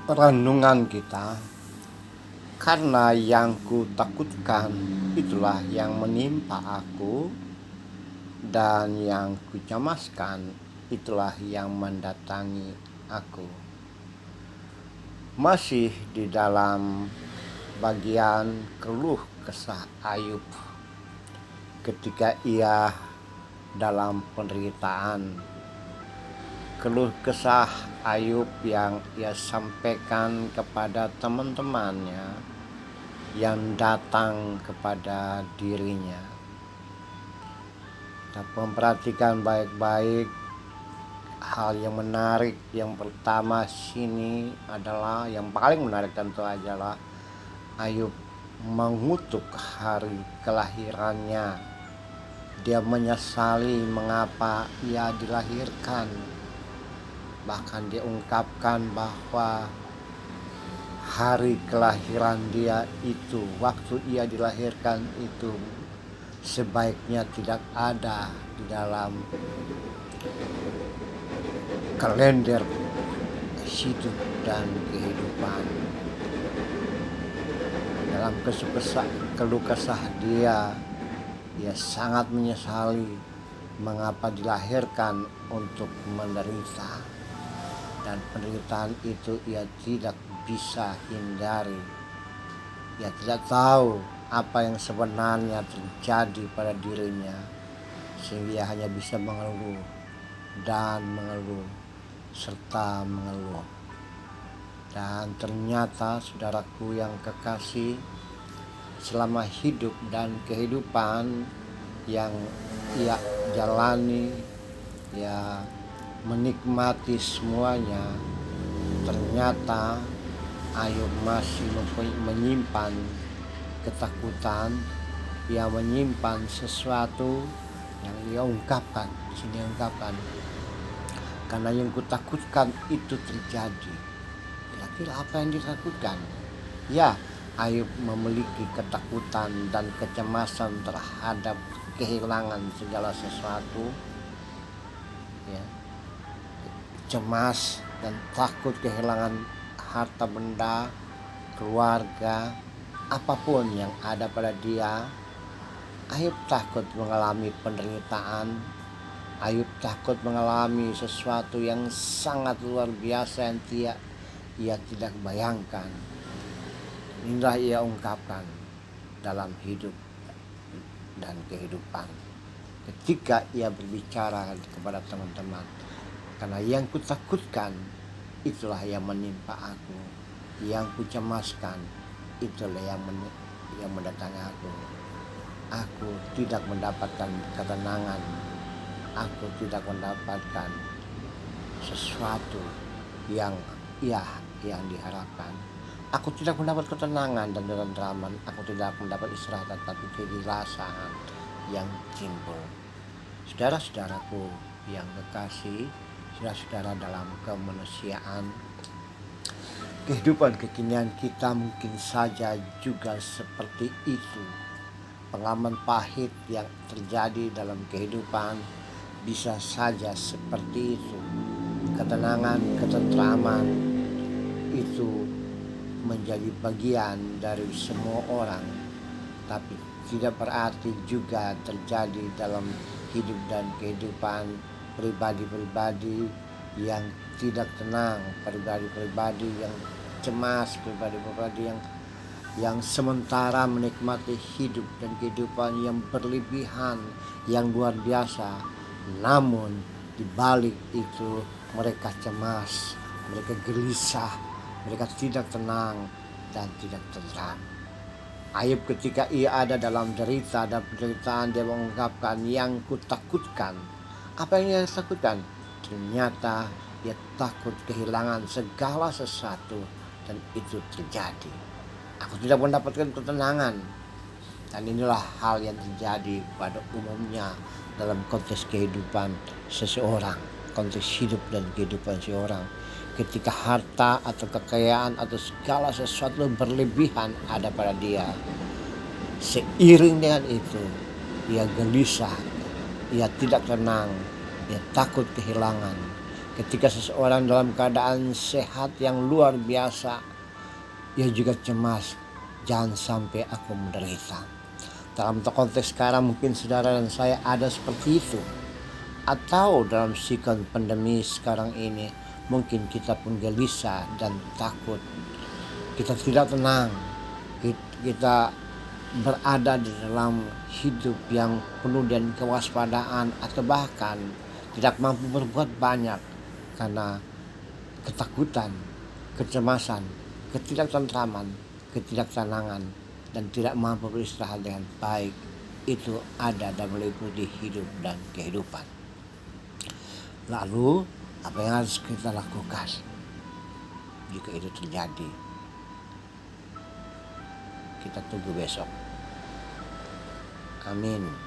Renungan kita, karena yang kutakutkan itulah yang menimpa aku, dan yang kucemaskan itulah yang mendatangi aku. Masih di dalam bagian keluh kesah Ayub ketika ia dalam penderitaan, keluh kesah Ayub yang ia sampaikan kepada teman-temannya yang datang kepada dirinya. Kita memperhatikan baik-baik hal yang menarik. Yang pertama sini adalah, yang paling menarik tentu adalah Ayub mengutuk hari kelahirannya. Dia menyesali mengapa ia dilahirkan. Bahkan dia ungkapkan bahwa hari kelahiran dia itu, waktu ia dilahirkan itu, sebaiknya tidak ada di dalam kalender hidup dan kehidupan. Dalam keluh kesah dia sangat menyesali mengapa dilahirkan untuk menderita. Dan penderitaan itu ia tidak bisa hindari. Ia tidak tahu apa yang sebenarnya terjadi pada dirinya, sehingga ia hanya bisa mengeluh dan mengeluh serta mengeluh. Dan ternyata saudaraku yang kekasih, selama hidup dan kehidupan yang ia jalani, ia menikmati semuanya, ternyata Ayub masih menyimpan ketakutan. Ia menyimpan sesuatu yang ia ungkapkan. Di sini ungkapkan, karena yang kutakutkan itu terjadi. Kira-kira apa yang ditakutkan? Ya, Ayub memiliki ketakutan dan kecemasan terhadap kehilangan segala sesuatu. Ya, cemas dan takut kehilangan harta benda, keluarga, apapun yang ada pada dia. Ayub takut mengalami penderitaan. Ayub takut mengalami sesuatu yang sangat luar biasa yang ia tidak bayangkan. Inilah ia ungkapkan dalam hidup dan kehidupan ketika ia berbicara kepada teman-teman. Karena yang kutakutkan itulah yang menimpa aku, yang kucemaskan itulah yang mendatangi aku. Aku tidak mendapatkan ketenangan, aku tidak mendapatkan sesuatu yang diharapkan. Aku tidak mendapat ketenangan dan ketentraman, aku tidak mendapat istirahat, tapi kegelisahan yang timbul. Saudara-saudaraku yang kekasih, saudara-saudara dalam kemanusiaan, kehidupan kekinian kita mungkin saja juga seperti itu. Pengalaman pahit yang terjadi dalam kehidupan bisa saja seperti itu. Ketenangan, ketentraman itu menjadi bagian dari semua orang, tapi tidak berarti juga terjadi dalam hidup dan kehidupan pribadi-pribadi yang tidak tenang, pribadi-pribadi yang cemas, pribadi-pribadi yang sementara menikmati hidup dan kehidupan yang berlebihan, yang luar biasa. Namun di balik itu mereka cemas, mereka gelisah, mereka tidak tenang dan tidak tenang. Ayub ketika ia ada dalam derita dan penderitaan, dia mengungkapkan, yang kutakutkan. Apa yang ia takutkan? Ternyata dia takut kehilangan segala sesuatu, dan itu terjadi. Aku tidak mendapatkan ketenangan. Dan inilah hal yang terjadi pada umumnya dalam konteks kehidupan seseorang, konteks hidup dan kehidupan seseorang. Ketika harta atau kekayaan atau segala sesuatu berlebihan ada pada dia, seiring dengan itu ia gelisah, ia tidak tenang, ia takut kehilangan, Ketika seseorang dalam keadaan sehat yang luar biasa, ia juga cemas, jangan sampai aku menderita. Dalam konteks sekarang mungkin saudara dan saya ada seperti itu. Atau dalam sikon pandemi sekarang ini, mungkin kita pun gelisah dan takut. Kita tidak tenang, kita berada di dalam hidup yang penuh dengan kewaspadaan atau bahkan tidak mampu berbuat banyak karena ketakutan, kecemasan, ketidaktentraman, ketidaktenangan, dan tidak mampu beristirahat dengan baik. Itu ada dan meliputi hidup dan kehidupan. Lalu apa yang harus kita lakukan jika itu terjadi? Kita tunggu besok. Amin.